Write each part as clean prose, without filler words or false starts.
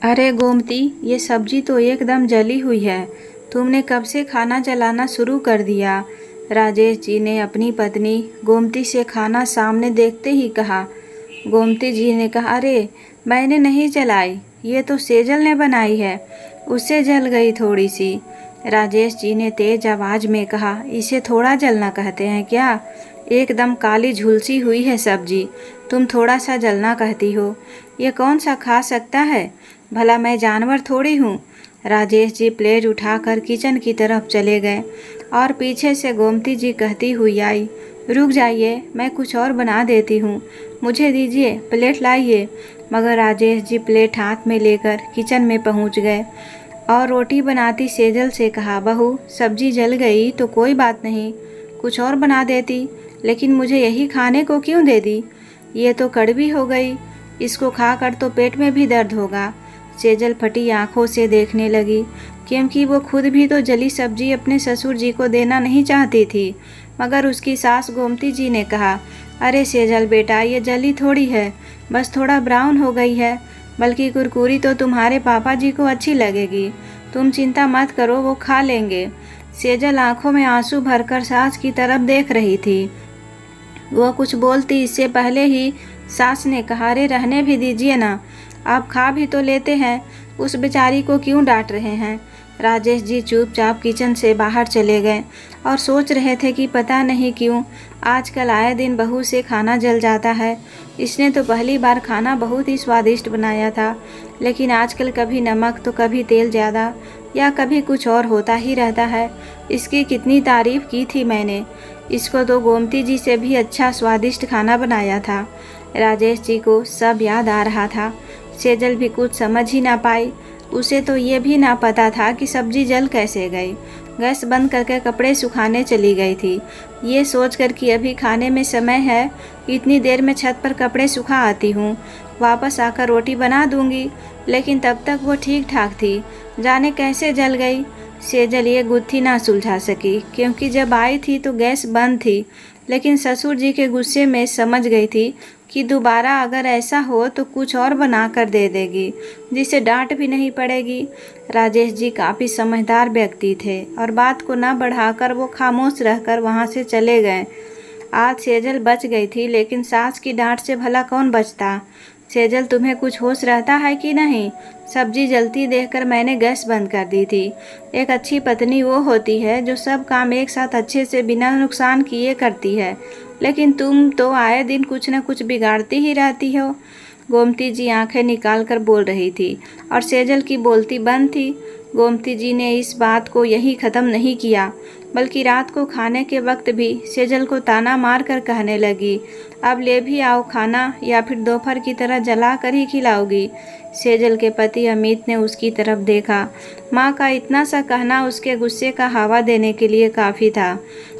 अरे गोमती, ये सब्जी तो एकदम जली हुई है। तुमने कब से खाना जलाना शुरू कर दिया? राजेश जी ने अपनी पत्नी गोमती से खाना सामने देखते ही कहा। गोमती जी ने कहा, अरे मैंने नहीं जलाई, ये तो सेजल ने बनाई है, उससे जल गई थोड़ी सी। राजेश जी ने तेज आवाज में कहा, इसे थोड़ा जलना कहते हैं क्या? एकदम काली झुलसी हुई है सब्जी, तुम थोड़ा सा जलना कहती हो? ये कौन सा खा सकता है? भला मैं जानवर थोड़ी हूँ। राजेश जी प्लेट उठाकर किचन की तरफ चले गए और पीछे से गोमती जी कहती हुई आई, रुक जाइए, मैं कुछ और बना देती हूँ, मुझे दीजिए, प्लेट लाइए। मगर राजेश जी प्लेट हाथ में लेकर किचन में पहुँच गए और रोटी बनाती सेजल से कहा, बहू सब्जी जल गई तो कोई बात नहीं, कुछ और बना देती, लेकिन मुझे यही खाने को क्यों दे दी? ये तो कड़वी हो गई, इसको खाकर तो पेट में भी दर्द होगा। सेजल फटी आंखों से देखने लगी, क्योंकि वो खुद भी तो जली सब्जी अपने ससुर जी को देना नहीं चाहती थी। मगर उसकी सास गोमती जी ने कहा, अरे सेजल बेटा, ये जली थोड़ी है, बस थोड़ा ब्राउन हो गई है, बल्कि कुरकुरी तो तुम्हारे पापा जी को अच्छी लगेगी, तुम चिंता मत करो, वो खा लेंगे। सेजल आंखों में आंसू भरकर सास की तरफ देख रही थी। वो कुछ बोलती इससे पहले ही सास ने कहा, अरे रहने भी दीजिए ना, आप खा भी तो लेते हैं, उस बेचारी को क्यों डांट रहे हैं? राजेश जी चुपचाप किचन से बाहर चले गए और सोच रहे थे कि पता नहीं क्यों आजकल आए दिन बहू से खाना जल जाता है। इसने तो पहली बार खाना बहुत ही स्वादिष्ट बनाया था, लेकिन आजकल कभी नमक तो कभी तेल ज़्यादा या कभी कुछ और होता ही रहता है। इसकी कितनी तारीफ़ की थी मैंने, इसको तो गोमती जी से भी अच्छा स्वादिष्ट खाना बनाया था। राजेश जी को सब याद आ रहा था। सेजल भी कुछ समझ ही ना पाई, उसे तो ये भी ना पता था कि सब्जी जल कैसे गई। गैस बंद करके कपड़े सुखाने चली गई थी, ये सोचकर कि अभी खाने में समय है, इतनी देर में छत पर कपड़े सुखा आती हूँ, वापस आकर रोटी बना दूंगी। लेकिन तब तक वो ठीक ठाक थी, जाने कैसे जल गई। सेजल ये गुत्थी ना सुलझा सकी, क्योंकि जब आई थी तो गैस बंद थी, लेकिन ससुर जी के गुस्से में समझ गई थी कि दोबारा अगर ऐसा हो तो कुछ और बना कर दे देगी, जिसे डांट भी नहीं पड़ेगी। राजेश जी काफ़ी समझदार व्यक्ति थे और बात को न बढ़ाकर वो खामोश रहकर वहाँ से चले गए। आज सेजल बच गई थी, लेकिन सास की डांट से भला कौन बचता? सेजल, तुम्हें कुछ होश रहता है कि नहीं? सब्जी जलती देखकर मैंने गैस बंद कर दी थी। एक अच्छी पत्नी वो होती है जो सब काम एक साथ अच्छे से बिना नुकसान किए करती है, लेकिन तुम तो आए दिन कुछ न कुछ बिगाड़ती ही रहती हो। गोमती जी आंखें निकाल कर बोल रही थी और सेजल की बोलती बंद थी। गोमती जी ने इस बात को यही ख़त्म नहीं किया, बल्कि रात को खाने के वक्त भी सेजल को ताना मार कर कहने लगी, अब ले भी आओ खाना, या फिर दोपहर की तरह जला कर ही खिलाओगी। सेजल के पति अमित ने उसकी तरफ देखा। माँ का इतना सा कहना उसके गुस्से का हवा देने के लिए काफ़ी था।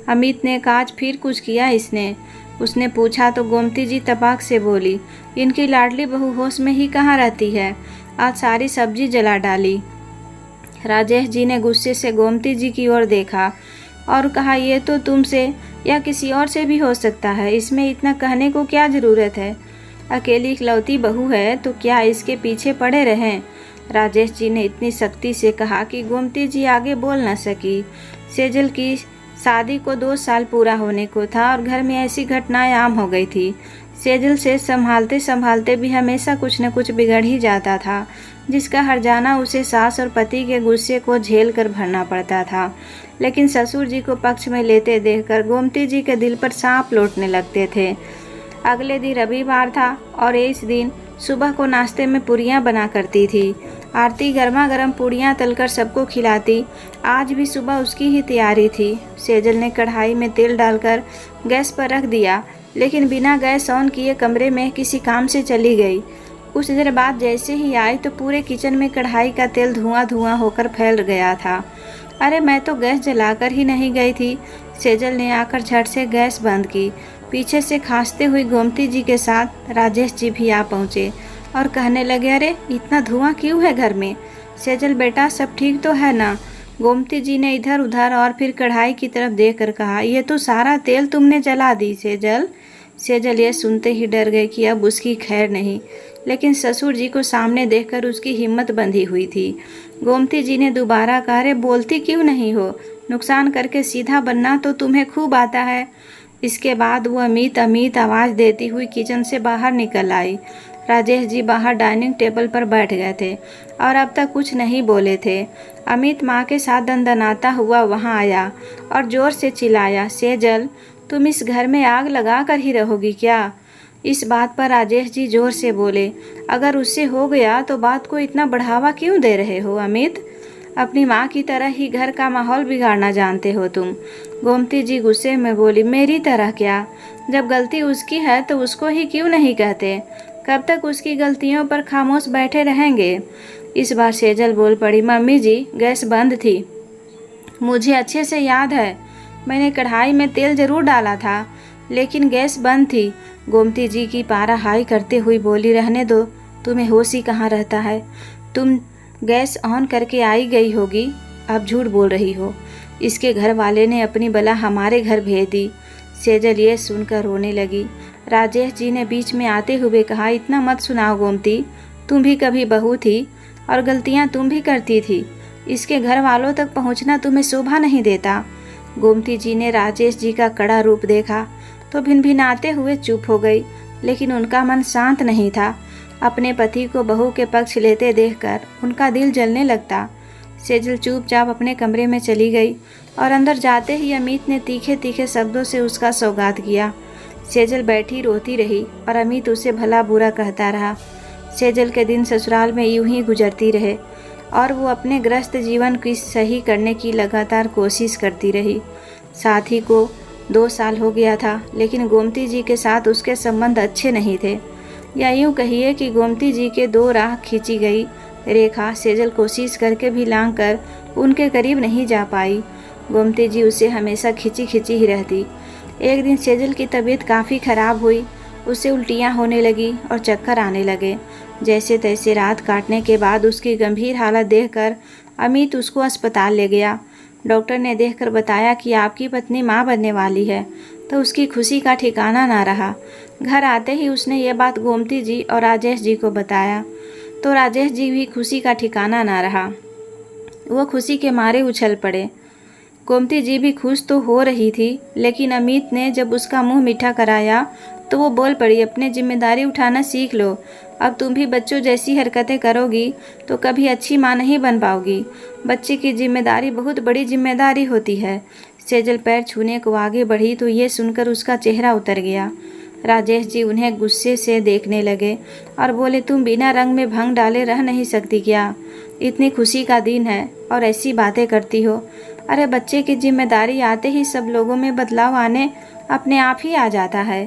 अमित ने कहा, आज फिर कुछ किया इसने? उसने पूछा तो गोमती जी तपाक से बोली, इनकी लाडली बहू होश में ही कहाँ रहती है, आज सारी सब्जी जला डाली। राजेश जी ने गुस्से से गोमती जी की ओर देखा और कहा, ये तो तुमसे या किसी और से भी हो सकता है, इसमें इतना कहने को क्या ज़रूरत है? अकेली इकलौती बहू है तो क्या इसके पीछे पड़े रहें? राजेश जी ने इतनी सख्ती से कहा कि गोमती जी आगे बोल न सकी। सेजल की शादी को 2 साल पूरा होने को था और घर में ऐसी घटनाएं आम हो गई थी। सेजल से संभालते संभालते भी हमेशा कुछ न कुछ बिगड़ ही जाता था, जिसका हर्जाना उसे सास और पति के गुस्से को झेल कर भरना पड़ता था। लेकिन ससुर जी को पक्ष में लेते देखकर गोमती जी के दिल पर सांप लौटने लगते थे। अगले दिन रविवार था और इस दिन सुबह को नाश्ते में पूरियाँ बना करती थी। आरती गर्मा गर्म पूड़ियाँ तलकर सबको खिलाती। आज भी सुबह उसकी ही तैयारी थी। सेजल ने कढ़ाई में तेल डालकर गैस पर रख दिया, लेकिन बिना गैस ऑन किए कमरे में किसी काम से चली गई। कुछ देर बाद जैसे ही आई तो पूरे किचन में कढ़ाई का तेल धुआं धुआं होकर फैल गया था। अरे मैं तो गैस जलाकर ही नहीं गई थी। सेजल ने आकर झट से गैस बंद की। पीछे से खांसते हुए गोमती जी के साथ राजेश जी भी आ पहुँचे और कहने लगे, अरे इतना धुआं क्यों है घर में? सेजल बेटा, सब ठीक तो है ना? गोमती जी ने इधर उधर और फिर कढ़ाई की तरफ देखकर कहा, ये तो सारा तेल तुमने जला दी सेजल, सेजल ये सुनते ही डर गए कि अब उसकी खैर नहीं, लेकिन ससुर जी को सामने देखकर उसकी हिम्मत बंधी हुई थी। गोमती जी ने दोबारा कहा, अरे बोलती क्यों नहीं हो? नुकसान करके सीधा बनना तो तुम्हें खूब आता है। इसके बाद वो अमित अमित आवाज़ देती हुई किचन से बाहर निकल आई। राजेश जी बाहर डाइनिंग टेबल पर बैठ गए थे और अब तक कुछ नहीं बोले थे। अमित माँ के साथ दंदनाता हुआ वहाँ आया और ज़ोर से चिल्लाया, सेजल तुम इस घर में आग लगा कर ही रहोगी क्या? इस बात पर राजेश जी जोर से बोले, अगर उससे हो गया तो बात को इतना बढ़ावा क्यों दे रहे हो अमित? अपनी माँ की तरह ही घर का माहौल बिगाड़ना जानते हो तुम। गोमती जी गुस्से में बोली, मेरी तरह क्या? जब गलती उसकी है तो उसको ही क्यों नहीं कहते? कब तक उसकी गलतियों पर खामोश बैठे रहेंगे? इस बार सेजल बोल पड़ी, मम्मी जी गैस बंद थी, मुझे अच्छे से याद है। मैंने कढ़ाई में तेल जरूर डाला था लेकिन गैस बंद थी। गोमती जी की पारा हाई करते हुई बोली, रहने दो, तुम्हें होश ही कहाँ रहता है? तुम गैस ऑन करके आई गई होगी, अब झूठ बोल रही हो। इसके घर वाले ने अपनी बला हमारे घर भेज दी। सेजल ये सुनकर रोने लगी। राजेश जी ने बीच में आते हुए कहा, इतना मत सुनाओ गोमती, तुम भी कभी बहू थी और गलतियां तुम भी करती थी। इसके घर वालों तक पहुंचना तुम्हें शोभा नहीं देता। गोमती जी ने राजेश जी का कड़ा रूप देखा तो भिनभिनाते हुए चुप हो गई, लेकिन उनका मन शांत नहीं था। अपने पति को बहू के पक्ष लेते देखकर उनका दिल जलने लगता। सेजल चुपचाप अपने कमरे में चली गई और अंदर जाते ही अमित ने तीखे तीखे शब्दों से उसका सौगात किया। सेजल बैठी रोती रही और अमित उसे भला बुरा कहता रहा। सेजल के दिन ससुराल में यूं ही गुजरती रहे और वो अपने ग्रस्त जीवन की सही करने की लगातार कोशिश करती रही। साथी को 2 साल हो गया था, लेकिन गोमती जी के साथ उसके संबंध अच्छे नहीं थे, या यूं कहिए कि गोमती जी के 2 राह खींची गई रेखा सेजल कोशिश करके भी लांग कर उनके करीब नहीं जा पाई। गोमती जी उसे हमेशा खिंची खिंची ही रहती। एक दिन सेजल की तबीयत काफ़ी खराब हुई, उसे उल्टियाँ होने लगी और चक्कर आने लगे। जैसे तैसे रात काटने के बाद उसकी गंभीर हालत देखकर अमित उसको अस्पताल ले गया। डॉक्टर ने देखकर बताया कि आपकी पत्नी माँ बनने वाली है, तो उसकी खुशी का ठिकाना ना रहा। घर आते ही उसने ये बात गोमती जी और राजेश जी को बताया, तो राजेश जी भी खुशी का ठिकाना ना रहा। वो खुशी के मारे उछल पड़े। गोमती जी भी खुश तो हो रही थी, लेकिन अमित ने जब उसका मुंह मीठा कराया तो वो बोल पड़ी, अपनी जिम्मेदारी उठाना सीख लो। अब तुम भी बच्चों जैसी हरकतें करोगी तो कभी अच्छी माँ नहीं बन पाओगी। बच्चे की जिम्मेदारी बहुत बड़ी जिम्मेदारी होती है। सेजल पैर छूने को आगे बढ़ी तो ये सुनकर उसका चेहरा उतर गया। राजेश जी उन्हें गुस्से से देखने लगे और बोले, तुम बिना रंग में भंग डाले रह नहीं सकती क्या? इतनी खुशी का दिन है और ऐसी बातें करती हो। अरे बच्चे की जिम्मेदारी आते ही सब लोगों में बदलाव आने अपने आप ही आ जाता है।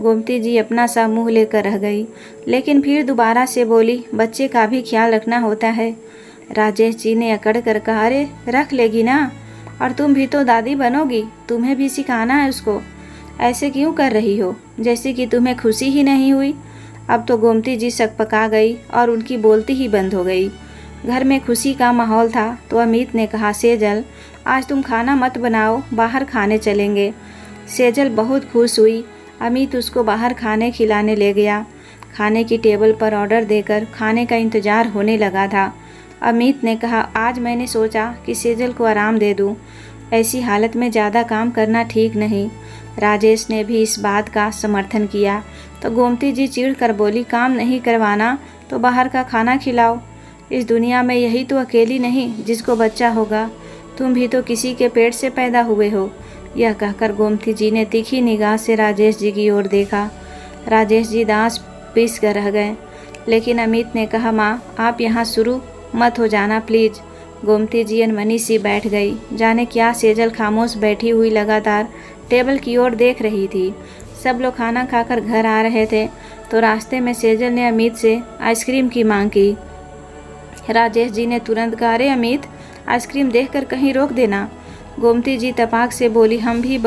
गोमती जी अपना सा मुँह लेकर रह गई, लेकिन फिर दोबारा से बोली, बच्चे का भी ख्याल रखना होता है। राजेश जी ने अकड़ कर कहा, अरे रख लेगी ना, और तुम भी तो दादी बनोगी, तुम्हें भी सिखाना है उसको। ऐसे क्यों कर रही हो जैसे कि तुम्हें खुशी ही नहीं हुई? अब तो गोमती जी सकपका गई और उनकी बोलती ही बंद हो गई। घर में खुशी का माहौल था तो अमित ने कहा, सेजल आज तुम खाना मत बनाओ, बाहर खाने चलेंगे। सेजल बहुत खुश हुई। अमित उसको बाहर खाने खिलाने ले गया। खाने की टेबल पर ऑर्डर देकर खाने का इंतज़ार होने लगा था। अमित ने कहा, आज मैंने सोचा कि सेजल को आराम दे दूं। ऐसी हालत में ज़्यादा काम करना ठीक नहीं। राजेश ने भी इस बात का समर्थन किया तो गोमती जी चिढ़ कर बोली, काम नहीं करवाना तो बाहर का खाना खिलाओ। इस दुनिया में यही तो अकेली नहीं जिसको बच्चा होगा, तुम भी तो किसी के पेट से पैदा हुए हो। यह कहकर गोमती जी ने तीखी निगाह से राजेश जी की ओर देखा। राजेश जी दांत पीस कर रह गए, लेकिन अमित ने कहा, माँ आप यहाँ शुरू मत हो जाना प्लीज़। गोमती जी अनमनी सी बैठ गई। जाने क्या सेजल खामोश बैठी हुई लगातार टेबल की ओर देख रही थी। सब लोग खाना खाकर घर आ रहे थे तो रास्ते में सेजल ने अमित से आइसक्रीम की मांग की। राजेश जी ने तुरंत कहा, अरे अमित आइसक्रीम देखकर कहीं रोक देना। गोमती जी तपाक से बोली, हम भी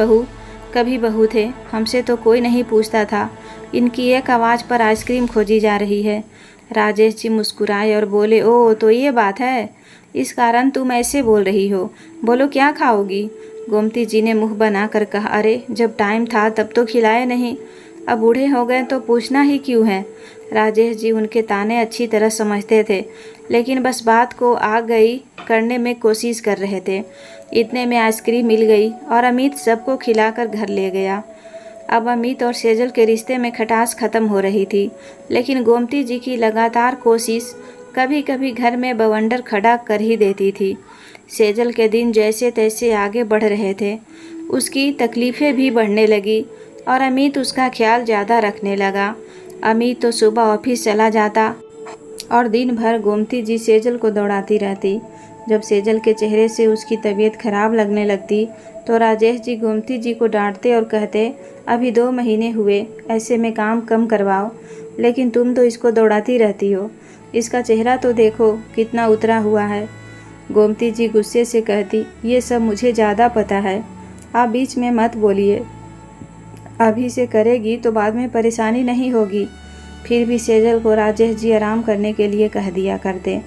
कभी बहू थे, हमसे तो कोई नहीं पूछता था, इनकी एक आवाज़ पर आइसक्रीम खोजी जा रही है। राजेश जी मुस्कुराए और बोले, ओह तो ये बात है, इस कारण तुम ऐसे बोल रही हो, बोलो क्या खाओगी? गोमती जी ने मुंह बनाकर कहा, अरे जब टाइम था तब तो खिलाए नहीं। अब बूढ़े हो गए तो पूछना ही क्यों है। राजेश जी उनके ताने अच्छी तरह समझते थे, लेकिन बस बात को आ गई करने में कोशिश कर रहे थे। इतने में आइसक्रीम मिल गई और अमित सबको खिलाकर घर ले गया। अब अमित और सेजल के रिश्ते में खटास खत्म हो रही थी, लेकिन गोमती जी की लगातार कोशिश कभी कभी घर में बवंडर खड़ा कर ही देती थी। सेजल के दिन जैसे तैसे आगे बढ़ रहे थे, उसकी तकलीफ़ें भी बढ़ने लगी और अमित उसका ख्याल ज़्यादा रखने लगा। अमित तो सुबह ऑफिस चला जाता और दिन भर गोमती जी सेजल को दौड़ाती रहती। जब सेजल के चेहरे से उसकी तबीयत खराब लगने लगती तो राजेश जी गोमती जी को डांटते और कहते, अभी 2 महीने हुए, ऐसे में काम कम करवाओ, लेकिन तुम तो इसको दौड़ाती रहती हो, इसका चेहरा तो देखो कितना उतरा हुआ है। गोमती जी गुस्से से कहती, ये सब मुझे ज़्यादा पता है, आप बीच में मत बोलिए, अभी से करेगी तो बाद में परेशानी नहीं होगी। फिर भी सेजल को राजेश जी आराम करने के लिए कह दिया करते,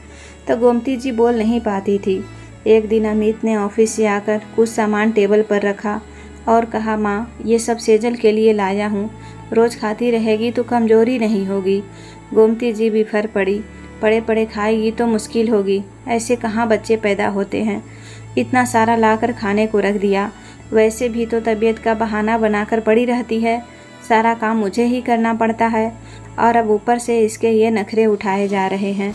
तो गोमती जी बोल नहीं पाती थी। एक दिन अमित ने ऑफिस से आकर कुछ सामान टेबल पर रखा और कहा, माँ ये सब सेजल के लिए लाया हूँ, रोज़ खाती रहेगी तो कमज़ोरी नहीं होगी। गोमती जी भी फर पड़ी, पड़े पड़े खाएगी तो मुश्किल होगी, ऐसे कहाँ बच्चे पैदा होते हैं। इतना सारा लाकर खाने को रख दिया, वैसे भी तो तबीयत का बहाना बनाकर पड़ी रहती है, सारा काम मुझे ही करना पड़ता है और अब ऊपर से इसके ये नखरे उठाए जा रहे हैं।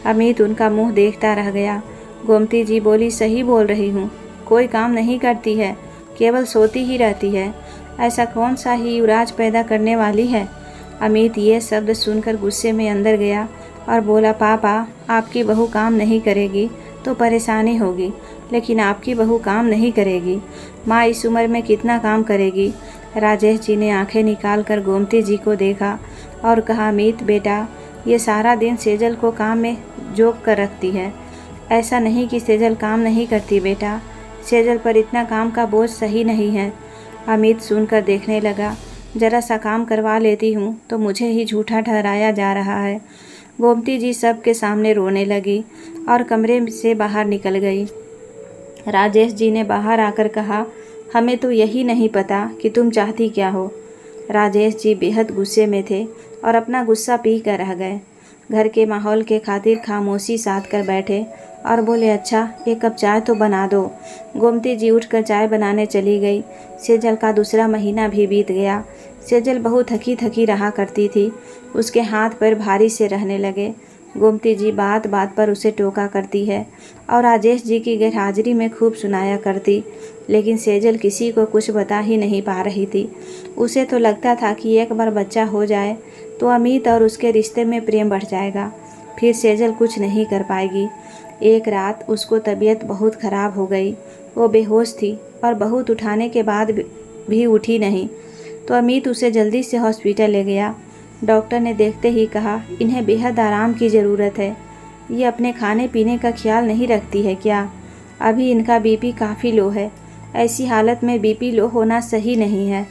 अमित उनका मुंह देखता रह गया। गोमती जी बोली, सही बोल रही हूँ, कोई काम नहीं करती है, केवल सोती ही रहती है, ऐसा कौन सा ही युवराज पैदा करने वाली है। अमित ये शब्द सुनकर गुस्से में अंदर गया और बोला, पापा आपकी बहू काम नहीं करेगी तो परेशानी होगी, लेकिन आपकी बहू काम नहीं करेगी, माँ इस उम्र में कितना काम करेगी। राजेश जी ने आंखें निकाल कर गोमती जी को देखा और कहा, अमित बेटा, ये सारा दिन सेजल को काम में जोक कर रखती है, ऐसा नहीं कि सेजल काम नहीं करती बेटा, सेजल पर इतना काम का बोझ सही नहीं है। अमित सुनकर देखने लगा, जरा सा काम करवा लेती हूँ तो मुझे ही झूठा ठहराया जा रहा है। गोमती जी सबके सामने रोने लगी और कमरे से बाहर निकल गई। राजेश जी ने बाहर आकर कहा, हमें तो यही नहीं पता कि तुम चाहती क्या हो। राजेश जी बेहद गुस्से में थे और अपना गुस्सा पी कर रह गए। घर के माहौल के खातिर खामोशी साध कर बैठे और बोले, अच्छा 1 कप चाय तो बना दो। गोमती जी उठकर चाय बनाने चली गई। सेजल का दूसरा महीना भी बीत गया। सेजल बहुत थकी थकी रहा करती थी, उसके हाथ पैर भारी से रहने लगे। गोमती जी बात बात पर उसे टोका करती है और राजेश जी की गैरहाजिरी में खूब सुनाया करती, लेकिन सेजल किसी को कुछ बता ही नहीं पा रही थी। उसे तो लगता था कि एक बार बच्चा हो जाए तो अमित और उसके रिश्ते में प्रेम बढ़ जाएगा, फिर सेजल कुछ नहीं कर पाएगी। एक रात उसको तबीयत बहुत ख़राब हो गई, वो बेहोश थी और बहुत उठाने के बाद भी उठी नहीं, तो अमित उसे जल्दी से हॉस्पिटल ले गया। डॉक्टर ने देखते ही कहा, इन्हें बेहद आराम की ज़रूरत है, ये अपने खाने पीने का ख्याल नहीं रखती है क्या, अभी इनका बीपी काफ़ी लो है, ऐसी हालत में बीपी लो होना सही नहीं है,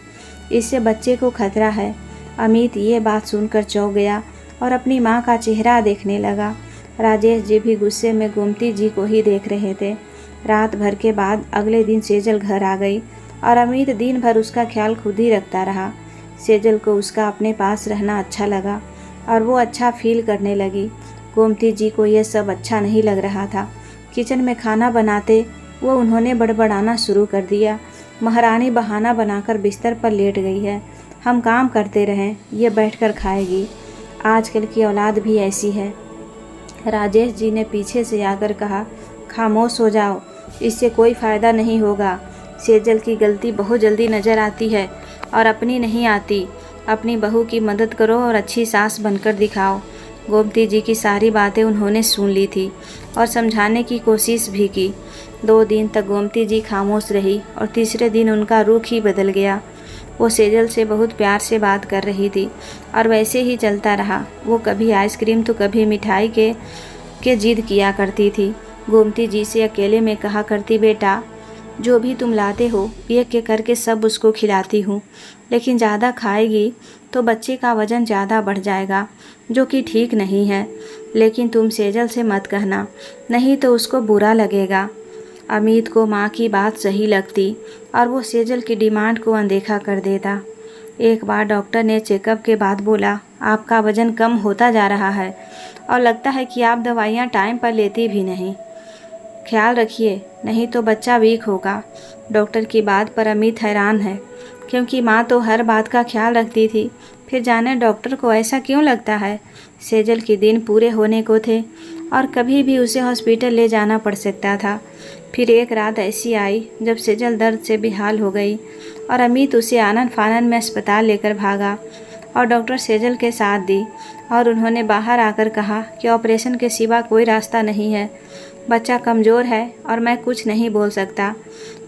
इससे बच्चे को खतरा है। अमित ये बात सुनकर चौंक गया और अपनी माँ का चेहरा देखने लगा। राजेश जी भी गुस्से में गोमती जी को ही देख रहे थे। रात भर के बाद अगले दिन सेजल घर आ गई और अमित दिन भर उसका ख्याल खुद ही रखता रहा। सेजल को उसका अपने पास रहना अच्छा लगा और वो अच्छा फील करने लगी। गोमती जी को यह सब अच्छा नहीं लग रहा था। किचन में खाना बनाते वो उन्होंने बड़बड़ाना शुरू कर दिया। महारानी बहाना बनाकर बिस्तर पर लेट गई है, हम काम करते रहें, ये बैठकर खाएगी, आजकल की औलाद भी ऐसी है। राजेश जी ने पीछे से आकर कहा, खामोश हो जाओ, इससे कोई फ़ायदा नहीं होगा। सेजल की गलती बहुत जल्दी नज़र आती है और अपनी नहीं आती। अपनी बहू की मदद करो और अच्छी सास बनकर दिखाओ। गोमती जी की सारी बातें उन्होंने सुन ली थी और समझाने की कोशिश भी की। 2 दिन तक गोमती जी खामोश रही और तीसरे दिन उनका रुख ही बदल गया। वो सेजल से बहुत प्यार से बात कर रही थी और वैसे ही चलता रहा। वो कभी आइसक्रीम तो कभी मिठाई के जिद किया करती थी। गोमती जी से अकेले में कहा करती, बेटा जो भी तुम लाते हो एक एक करके सब उसको खिलाती हूँ, लेकिन ज़्यादा खाएगी तो बच्चे का वज़न ज़्यादा बढ़ जाएगा, जो कि ठीक नहीं है। लेकिन तुम सेजल से मत कहना, नहीं तो उसको बुरा लगेगा। अमित को माँ की बात सही लगती और वो सेजल की डिमांड को अनदेखा कर देता। एक बार डॉक्टर ने चेकअप के बाद बोला, आपका वज़न कम होता जा रहा है और लगता है कि आप दवाइयाँ टाइम पर लेती भी नहीं। ख्याल रखिए, नहीं तो बच्चा वीक होगा। डॉक्टर की बात पर अमित हैरान है, क्योंकि माँ तो हर बात का ख्याल रखती थी। फिर जाने डॉक्टर को ऐसा क्यों लगता है। सेजल के दिन पूरे होने को थे और कभी भी उसे हॉस्पिटल ले जाना पड़ सकता था। फिर एक रात ऐसी आई जब सेजल दर्द से बेहाल हो गई और अमित उसे आनन फानन में अस्पताल लेकर भागा और डॉक्टर सेजल के साथ दी और उन्होंने बाहर आकर कहा कि ऑपरेशन के सिवा कोई रास्ता नहीं है, बच्चा कमज़ोर है और मैं कुछ नहीं बोल सकता।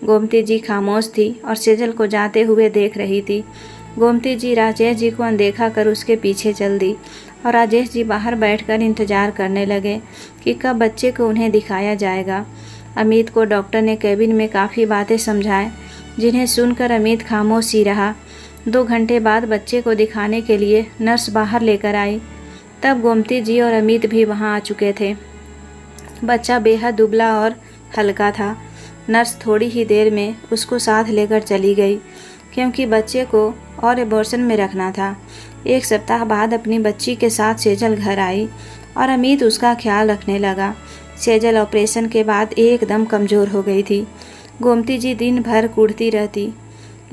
गोमती जी खामोश थी और सेजल को जाते हुए देख रही थी। गोमती जी राजेश जी को अनदेखा कर उसके पीछे चल दी और राजेश जी बाहर बैठकर इंतज़ार करने लगे कि कब बच्चे को उन्हें दिखाया जाएगा। अमित को डॉक्टर ने कैबिन में काफ़ी बातें समझाएं, जिन्हें सुनकर अमित खामोश ही रहा। 2 घंटे बाद बच्चे को दिखाने के लिए नर्स बाहर लेकर आई। तब गोमती जी और अमित भी वहां आ चुके थे। बच्चा बेहद दुबला और हल्का था। नर्स थोड़ी ही देर में उसको साथ लेकर चली गई, क्योंकि बच्चे को और एबॉर्शन में रखना था। 1 सप्ताह बाद अपनी बच्ची के साथ सेजल घर आई और अमित उसका ख्याल रखने लगा। सेजल ऑपरेशन के बाद एकदम कमज़ोर हो गई थी। गोमती जी दिन भर कूटती रहती,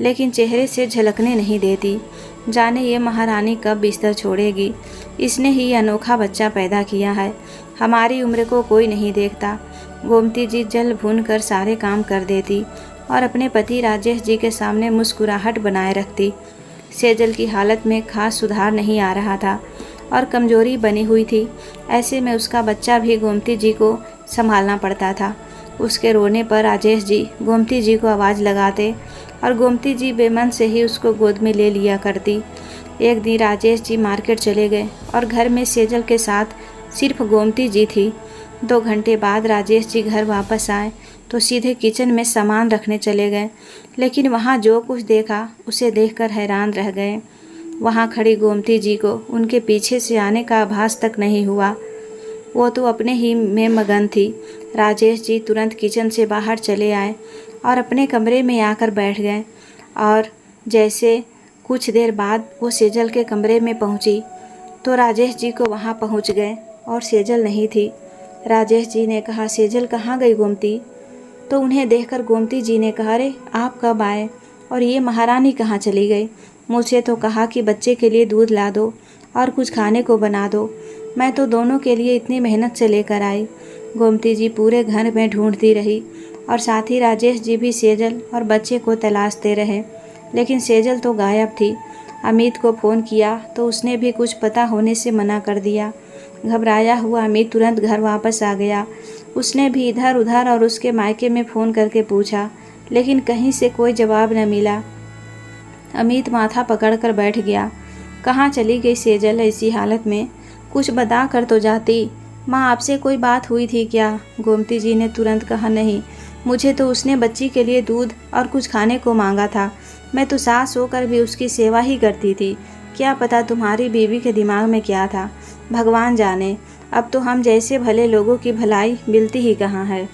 लेकिन चेहरे से झलकने नहीं देती। जाने ये महारानी कब बिस्तर छोड़ेगी। इसने ही अनोखा बच्चा पैदा किया है। हमारी उम्र को कोई नहीं देखता। गोमती जी जल भून कर सारे काम कर देती और अपने पति राजेश जी के सामने मुस्कुराहट बनाए रखती। सेजल की हालत में खास सुधार नहीं आ रहा था और कमजोरी बनी हुई थी। ऐसे में उसका बच्चा भी गोमती जी को संभालना पड़ता था। उसके रोने पर राजेश जी गोमती जी को आवाज़ लगाते और गोमती जी बेमन से ही उसको गोद में ले लिया करती। एक दिन राजेश जी मार्केट चले गए और घर में सेजल के साथ सिर्फ गोमती जी थी। 2 घंटे बाद राजेश जी घर वापस आए तो सीधे किचन में सामान रखने चले गए, लेकिन वहाँ जो कुछ देखा उसे देखकर हैरान रह गए। वहाँ खड़ी गोमती जी को उनके पीछे से आने का आभास तक नहीं हुआ। वो तो अपने ही में मगन थी। राजेश जी तुरंत किचन से बाहर चले आए और अपने कमरे में आकर बैठ गए और जैसे कुछ देर बाद वो सेजल के कमरे में पहुंची तो राजेश जी को वहां पहुंच गए और सेजल नहीं थी। राजेश जी ने कहा, सेजल कहाँ गई गोमती? तो उन्हें देखकर गोमती जी ने कहा, अरे आप कब आए और ये महारानी कहाँ चली गई? मुझे तो कहा कि बच्चे के लिए दूध ला दो और कुछ खाने को बना दो। मैं तो दोनों के लिए इतनी मेहनत से लेकर आई। गोमती जी पूरे घर में ढूंढती रही और साथ ही राजेश जी भी सेजल और बच्चे को तलाशते रहे, लेकिन सेजल तो गायब थी। अमित को फ़ोन किया तो उसने भी कुछ पता होने से मना कर दिया। घबराया हुआ अमित तुरंत घर वापस आ गया। उसने भी इधर उधर और उसके मायके में फ़ोन करके पूछा, लेकिन कहीं से कोई जवाब न मिला। अमित माथा पकड़कर बैठ गया। कहाँ चली गई सेजल ऐसी हालत में? कुछ बता कर तो जाती। माँ, आपसे कोई बात हुई थी क्या? गोमती जी ने तुरंत कहा, नहीं, मुझे तो उसने बच्ची के लिए दूध और कुछ खाने को मांगा था। मैं तो सास होकर भी उसकी सेवा ही करती थी। क्या पता तुम्हारी बीवी के दिमाग में क्या था, भगवान जाने। अब तो हम जैसे भले लोगों की भलाई मिलती ही कहाँ है।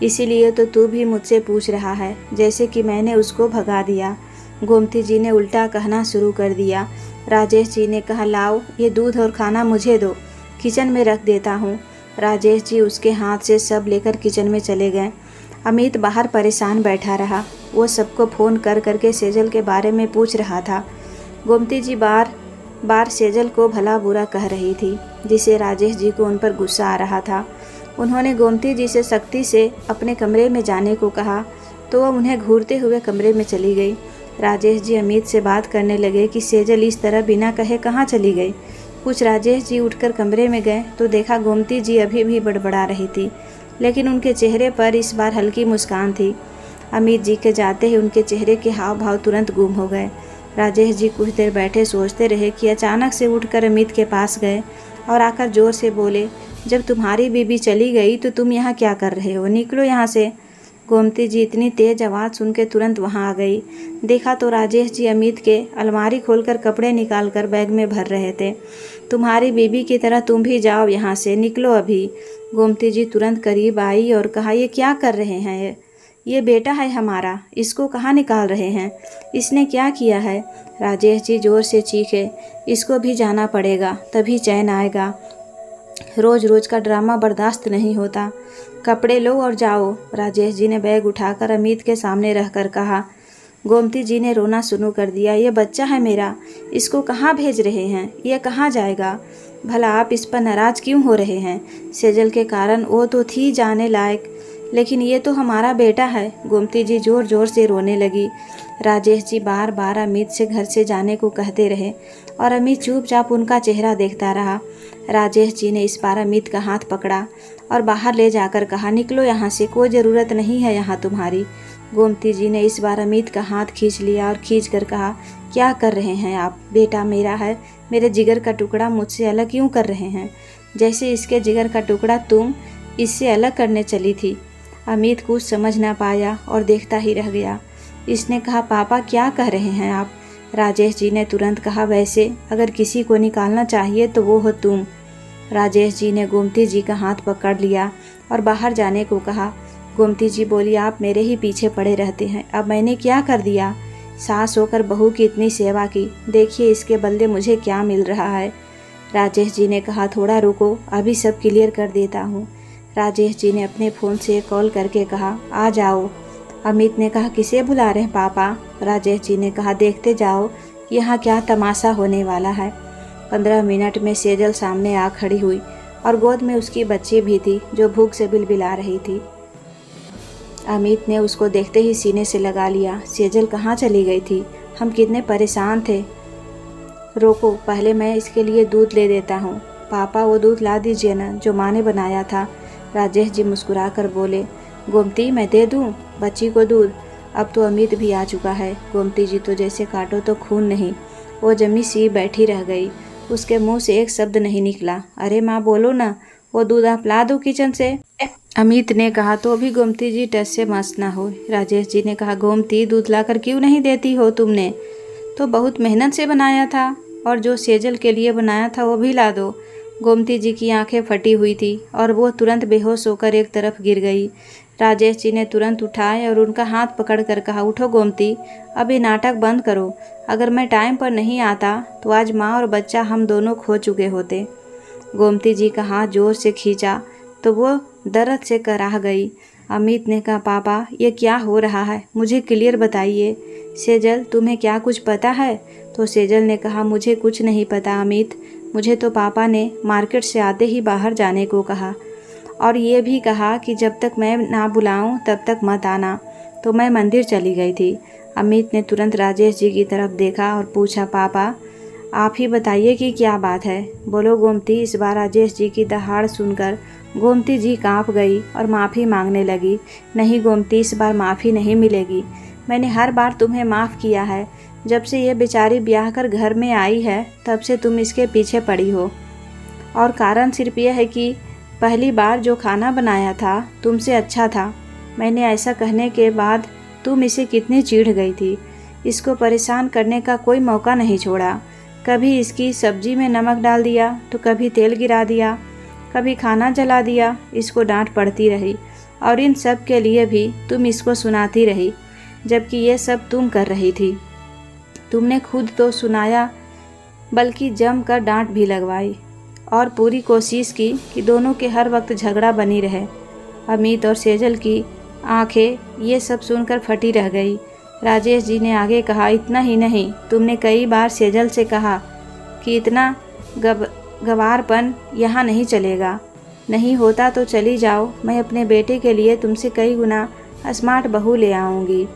इसीलिए तो तू भी मुझसे पूछ रहा है, जैसे कि मैंने उसको भगा दिया। गोमती जी ने उल्टा कहना शुरू कर दिया। राजेश जी ने कहा, लाओ ये दूध और खाना मुझे दो, किचन में रख देता हूँ। राजेश जी उसके हाथ से सब लेकर किचन में चले गए। अमित बाहर परेशान बैठा रहा। वो सबको फ़ोन कर करके सेजल के बारे में पूछ रहा था। गोमती जी बार बार सेजल को भला बुरा कह रही थी, जिसे राजेश जी को उन पर गुस्सा आ रहा था। उन्होंने गोमती जी से सख्ती से अपने कमरे में जाने को कहा तो वह उन्हें घूरते हुए कमरे में चली गई। राजेश जी अमित से बात करने लगे कि सेजल इस तरह बिना कहे कहाँ चली गई। कुछ राजेश जी उठकर कमरे में गए तो देखा गोमती जी अभी भी बड़बड़ा रही थी, लेकिन उनके चेहरे पर इस बार हल्की मुस्कान थी। अमित जी के जाते ही उनके चेहरे के हाव भाव तुरंत गुम हो गए। राजेश जी कुछ देर बैठे सोचते रहे कि अचानक से उठकर अमित के पास गए और आकर जोर से बोले, जब तुम्हारी बीबी चली गई तो तुम यहाँ क्या कर रहे हो? निकलो यहाँ से। गोमती जी इतनी तेज आवाज़ सुन के तुरंत वहाँ आ गई। देखा तो राजेश जी अमित के अलमारी खोलकर कपड़े निकालकर बैग में भर रहे थे। तुम्हारी बीबी की तरह तुम भी जाओ यहाँ से, निकलो अभी। गोमती जी तुरंत करीब आई और कहा, ये क्या कर रहे हैं? ये बेटा है हमारा, इसको कहाँ निकाल रहे हैं? इसने क्या किया है? राजेश जी जोर से चीखे। इसको भी जाना पड़ेगा, तभी चैन आएगा। रोज रोज का ड्रामा बर्दाश्त नहीं होता। कपड़े लो और जाओ। राजेश जी ने बैग उठाकर अमित के सामने रखकर कहा। गोमती जी ने रोना शुरू कर दिया। ये बच्चा है मेरा, इसको कहाँ भेज रहे हैं? ये कहाँ जाएगा? भला आप इस पर नाराज क्यों हो रहे हैं? सेजल के कारण वो तो थी जाने लायक, लेकिन ये तो हमारा बेटा है। गोमती जी जोर जोर से रोने लगी। राजेश जी बार बार अमित से घर से जाने को कहते रहे और अमित चुपचाप उनका चेहरा देखता रहा। राजेश जी ने इस बार अमित का हाथ पकड़ा और बाहर ले जाकर कहा, निकलो यहाँ से, कोई ज़रूरत नहीं है यहाँ तुम्हारी। गोमती जी ने इस बार अमित का हाथ खींच लिया और खींच कर कहा, क्या कर रहे हैं आप? बेटा मेरा है, मेरे जिगर का टुकड़ा मुझसे अलग क्यों कर रहे हैं? जैसे इसके जिगर का टुकड़ा तुम इससे अलग करने चली थी। अमित कुछ समझ ना पाया और देखता ही रह गया। इसने कहा, पापा क्या कह रहे हैं आप? राजेश जी ने तुरंत कहा, वैसे अगर किसी को निकालना चाहिए तो वो हो तुम। राजेश जी ने गोमती जी का हाथ पकड़ लिया और बाहर जाने को कहा। गोमती जी बोली, आप मेरे ही पीछे पड़े रहते हैं, अब मैंने क्या कर दिया? सास होकर बहू की इतनी सेवा की, देखिए इसके बदले मुझे क्या मिल रहा है। राजेश जी ने कहा, थोड़ा रुको, अभी सब क्लियर कर देता हूँ। राजेश जी ने अपने फ़ोन से कॉल करके कहा, आ जाओ। अमित ने कहा, किसे बुला रहे हैं पापा? राजेश जी ने कहा, देखते जाओ यहाँ क्या तमाशा होने वाला है। 15 मिनट में सेजल सामने आ खड़ी हुई और गोद में उसकी बच्ची भी थी जो भूख से बिलबिला रही थी। अमित ने उसको देखते ही सीने से लगा लिया। सेजल कहाँ चली गई थी? हम कितने परेशान थे। रोको, पहले मैं इसके लिए दूध ले देता हूँ। पापा वो दूध ला दीजिए ना जो माँ ने बनाया था। राजेश जी मुस्कुरा कर बोले। गोमती, मैं दे दूँ बच्ची को दूध? अब तो अमित भी आ चुका है। गोमती जी तो जैसे काटो तो खून नहीं, वो जमी सी बैठी रह गई। उसके मुंह से एक शब्द नहीं निकला। अरे माँ बोलो ना, वो दूध आप ला दो किचन से। अमित ने कहा। तो भी गोमती जी टस से मस्त ना हो। राजेश जी ने कहा, गोमती दूध लाकर क्यों नहीं देती हो? तुमने तो बहुत मेहनत से बनाया था, और जो सेजल के लिए बनाया था वो भी ला दो। गोमती जी की आंखें फटी हुई थी और वो तुरंत बेहोश होकर एक तरफ गिर गई। राजेश जी ने तुरंत उठाए और उनका हाथ पकड़कर कहा, उठो गोमती, अभी नाटक बंद करो। अगर मैं टाइम पर नहीं आता तो आज माँ और बच्चा हम दोनों खो चुके होते। गोमती जी का हाथ जोर से खींचा तो वो दर्द से कराह गई। अमित ने कहा, पापा ये क्या हो रहा है? मुझे क्लियर बताइए। सेजल, तुम्हें क्या कुछ पता है? तो सेजल ने कहा, मुझे कुछ नहीं पता अमित, मुझे तो पापा ने मार्केट से आते ही बाहर जाने को कहा और ये भी कहा कि जब तक मैं ना बुलाऊं तब तक मत आना, तो मैं मंदिर चली गई थी। अमित ने तुरंत राजेश जी की तरफ देखा और पूछा, पापा आप ही बताइए कि क्या बात है? बोलो गोमती। इस बार राजेश जी की दहाड़ सुनकर गोमती जी कांप गई और माफ़ी मांगने लगी। नहीं गोमती, इस बार माफ़ी नहीं मिलेगी। मैंने हर बार तुम्हें माफ़ किया है। जब से ये बेचारी ब्याह कर घर में आई है तब से तुम इसके पीछे पड़ी हो, और कारण सिर्फ यह है कि पहली बार जो खाना बनाया था तुमसे अच्छा था। मैंने ऐसा कहने के बाद तुम इसे कितनी चिढ़ गई थी। इसको परेशान करने का कोई मौका नहीं छोड़ा। कभी इसकी सब्जी में नमक डाल दिया तो कभी तेल गिरा दिया, कभी खाना जला दिया। इसको डांट पड़ती रही और इन सब के लिए भी तुम इसको सुनाती रही, जबकि ये सब तुम कर रही थी। तुमने खुद तो सुनाया, बल्कि जम कर डांट भी लगवाई और पूरी कोशिश की कि दोनों के हर वक्त झगड़ा बनी रहे। अमित और सेजल की आंखें ये सब सुनकर फटी रह गई। राजेश जी ने आगे कहा, इतना ही नहीं, तुमने कई बार सेजल से कहा कि इतना गवारपन यहाँ नहीं चलेगा। नहीं होता तो चली जाओ, मैं अपने बेटे के लिए तुमसे कई गुना स्मार्ट बहू ले आऊँगी।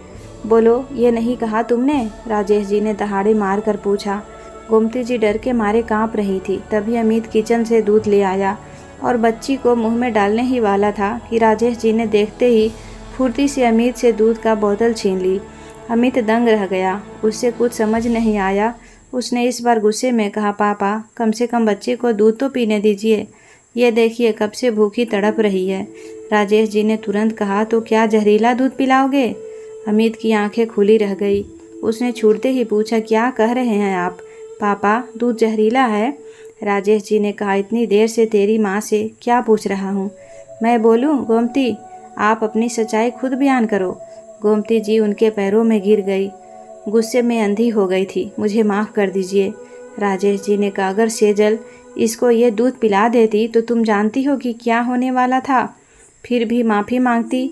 बोलो, ये नहीं कहा तुमने? राजेश जी ने दहाड़े मार कर पूछा। गोमती जी डर के मारे कांप रही थी। तभी अमित किचन से दूध ले आया और बच्ची को मुंह में डालने ही वाला था कि राजेश जी ने देखते ही फुर्ती से अमित से दूध का बोतल छीन ली। अमित दंग रह गया, उससे कुछ समझ नहीं आया। उसने इस बार गुस्से में कहा, पापा कम से कम बच्चे को दूध तो पीने दीजिए, ये देखिए कब से भूखी तड़प रही है। राजेश जी ने तुरंत कहा, तो क्या जहरीला दूध पिलाओगे? अमित की आंखें खुली रह गई। उसने छूटते ही पूछा, क्या कह रहे हैं आप? पापा दूध जहरीला है? राजेश जी ने कहा, इतनी देर से तेरी माँ से क्या पूछ रहा हूँ? मैं बोलूँ गोमती, आप अपनी सच्चाई खुद बयान करो। गोमती जी उनके पैरों में गिर गई। गुस्से में अंधी हो गई थी। मुझे माफ़ कर दीजिए। राजेश जी ने कहा, अगर सेजल इसको ये दूध पिला देती तो तुम जानती हो कि क्या होने वाला था। फिर भी माफ़ी मांगती।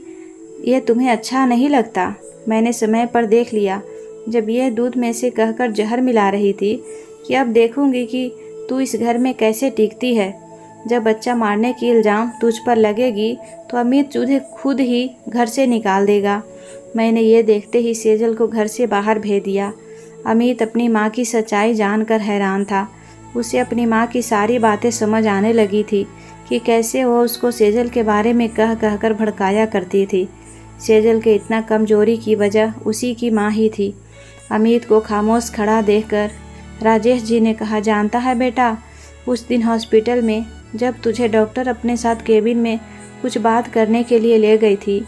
ये तुम्हें अच्छा नहीं लगता। मैंने समय पर देख लिया जब ये दूध में से कहकर जहर मिला रही थी कि अब देखूंगी कि तू इस घर में कैसे टिकती है। जब बच्चा मारने की इल्ज़ाम तुझ पर लगेगी तो अमित तुझे खुद ही घर से निकाल देगा। मैंने ये देखते ही सेजल को घर से बाहर भेज दिया। अमित अपनी माँ की सच्चाई जानकर हैरान था। उसे अपनी माँ की सारी बातें समझ आने लगी थी कि कैसे वो उसको सेजल के बारे में कह कर भड़काया करती थी। सेजल के इतना कमजोरी की वजह उसी की माँ ही थी। अमित को खामोश खड़ा देखकर राजेश जी ने कहा, जानता है बेटा, उस दिन हॉस्पिटल में जब तुझे डॉक्टर अपने साथ केबिन में कुछ बात करने के लिए ले गई थी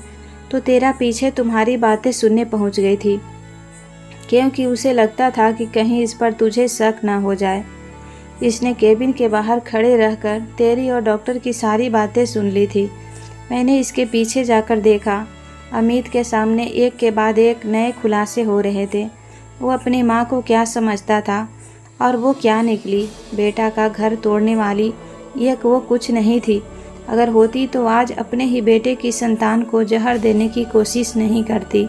तो तेरा पीछे तुम्हारी बातें सुनने पहुंच गई थी, क्योंकि उसे लगता था कि कहीं इस पर तुझे शक ना हो जाए। इसने केबिन के बाहर खड़े रहकर तेरी और डॉक्टर की सारी बातें सुन ली थी। मैंने इसके पीछे जाकर देखा। अमित के सामने एक के बाद एक नए खुलासे हो रहे थे। वो अपनी माँ को क्या समझता था और वो क्या निकली। बेटा का घर तोड़ने वाली एक वो कुछ नहीं थी। अगर होती तो आज अपने ही बेटे की संतान को जहर देने की कोशिश नहीं करती।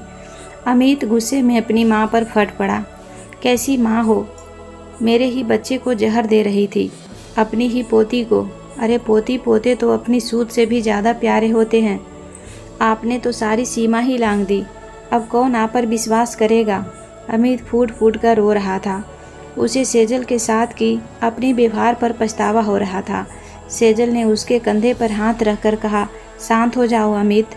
अमित गुस्से में अपनी माँ पर फट पड़ा। कैसी माँ हो, मेरे ही बच्चे को जहर दे रही थी, अपनी ही पोती को। अरे पोती पोते तो अपनी सूद से भी ज़्यादा प्यारे होते हैं। आपने तो सारी सीमा ही लांघ दी। अब कौन आप पर विश्वास करेगा। अमित फूट फूट कर रो रहा था। उसे सेजल के साथ की अपनी व्यवहार पर पछतावा हो रहा था। सेजल ने उसके कंधे पर हाथ रखकर कहा, शांत हो जाओ अमित।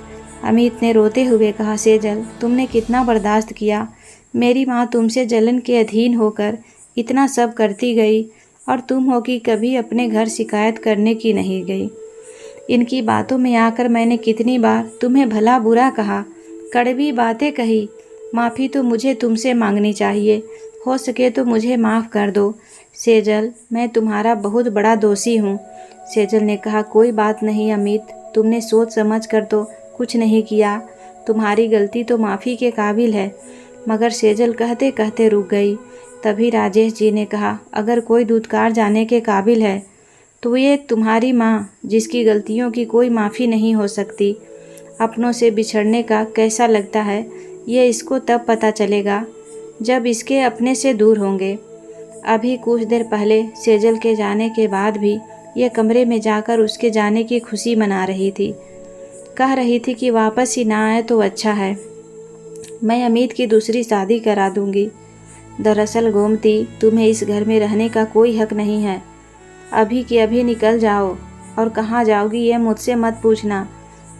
अमित ने रोते हुए कहा, सेजल तुमने कितना बर्दाश्त किया। मेरी माँ तुमसे जलन के अधीन होकर इतना सब करती गई और तुम हो कि कभी अपने घर शिकायत करने की नहीं गई। इनकी बातों में आकर मैंने कितनी बार तुम्हें भला बुरा कहा, कड़वी बातें कही। माफ़ी तो मुझे तुमसे मांगनी चाहिए। हो सके तो मुझे माफ़ कर दो सेजल, मैं तुम्हारा बहुत बड़ा दोषी हूँ। सेजल ने कहा, कोई बात नहीं अमित, तुमने सोच समझ कर तो कुछ नहीं किया। तुम्हारी गलती तो माफ़ी के काबिल है। मगर सेजल कहते कहते रुक गई। तभी राजेश जी ने कहा, अगर कोई दूधकार जाने के काबिल है तो ये तुम्हारी माँ, जिसकी गलतियों की कोई माफ़ी नहीं हो सकती। अपनों से बिछड़ने का कैसा लगता है ये इसको तब पता चलेगा जब इसके अपने से दूर होंगे। अभी कुछ देर पहले सेजल के जाने के बाद भी ये कमरे में जाकर उसके जाने की खुशी मना रही थी। कह रही थी कि वापस ही ना आए तो अच्छा है, मैं अमित की दूसरी शादी करा दूंगी। दरअसल गोमती, तुम्हें इस घर में रहने का कोई हक नहीं है। अभी की अभी निकल जाओ, और कहाँ जाओगी ये मुझसे मत पूछना,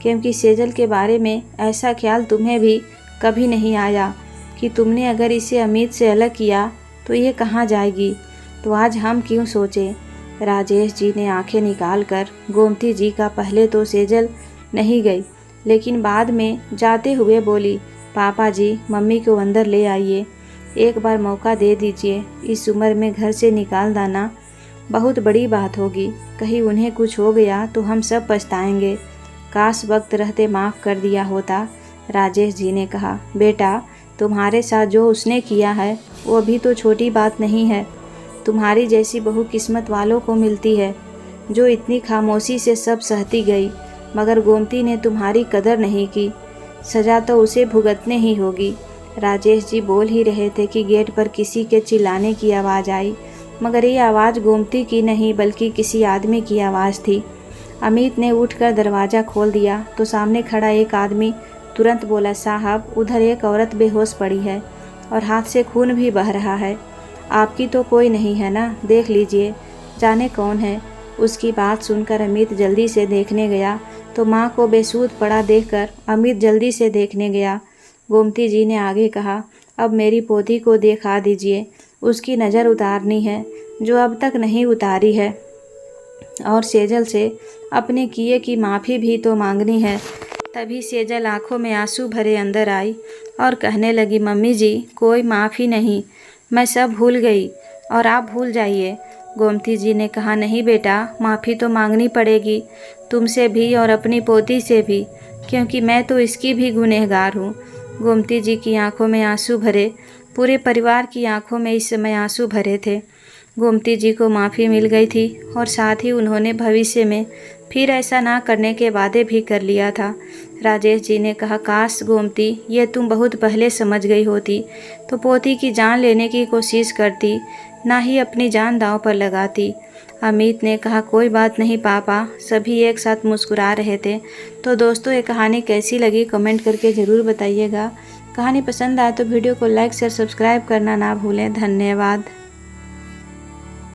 क्योंकि सेजल के बारे में ऐसा ख्याल तुम्हें भी कभी नहीं आया कि तुमने अगर इसे अमित से अलग किया तो ये कहाँ जाएगी। तो आज हम क्यों सोचें। राजेश जी ने आंखें निकाल कर गोमती जी का पहले तो सेजल नहीं गई, लेकिन बाद में जाते हुए बोली, पापा जी मम्मी को अंदर ले आइए, एक बार मौका दे दीजिए। इस उम्र में घर से निकाल देना बहुत बड़ी बात होगी। कहीं उन्हें कुछ हो गया तो हम सब पछताएंगे। काश वक्त रहते माफ़ कर दिया होता। राजेश जी ने कहा, बेटा तुम्हारे साथ जो उसने किया है वो भी तो छोटी बात नहीं है। तुम्हारी जैसी बहू किस्मत वालों को मिलती है जो इतनी खामोशी से सब सहती गई। मगर गोमती ने तुम्हारी कदर नहीं की, सज़ा तो उसे भुगतने ही होगी। राजेश जी बोल ही रहे थे कि गेट पर किसी के चिल्लाने की आवाज़ आई, मगर ये आवाज़ गोमती की नहीं बल्कि किसी आदमी की आवाज़ थी। अमित ने उठकर दरवाज़ा खोल दिया तो सामने खड़ा एक आदमी तुरंत बोला, साहब उधर एक औरत बेहोश पड़ी है और हाथ से खून भी बह रहा है। आपकी तो कोई नहीं है ना, देख लीजिए, जाने कौन है। उसकी बात सुनकर अमित जल्दी से देखने गया तो माँ को बेसुध पड़ा देखकर अमित जल्दी से देखने गया। गोमती जी ने आगे कहा, अब मेरी पोती को दिखा दीजिए, उसकी नज़र उतारनी है जो अब तक नहीं उतारी है, और सेजल से अपने किए की माफ़ी भी तो मांगनी है। तभी सेजल आंखों में आंसू भरे अंदर आई और कहने लगी, मम्मी जी कोई माफ़ी नहीं, मैं सब भूल गई और आप भूल जाइए। गोमती जी ने कहा, नहीं बेटा, माफ़ी तो मांगनी पड़ेगी, तुमसे भी और अपनी पोती से भी, क्योंकि मैं तो इसकी भी गुनहगार हूँ। गोमती जी की आंखों में आंसू भरे। पूरे परिवार की आंखों में इस समय आंसू भरे थे। गोमती जी को माफ़ी मिल गई थी और साथ ही उन्होंने भविष्य में फिर ऐसा ना करने के वादे भी कर लिया था। राजेश जी ने कहा, काश गोमती, ये तुम बहुत पहले समझ गई होती तो पोती की जान लेने की कोशिश करती, ना ही अपनी जान दांव पर लगाती। अमित ने कहा, कोई बात नहीं पापा। सभी एक साथ मुस्कुरा रहे थे। तो दोस्तों, ये कहानी कैसी लगी कमेंट करके ज़रूर बताइएगा। कहानी पसंद आए तो वीडियो को लाइक शेयर सब्सक्राइब करना ना भूलें। धन्यवाद।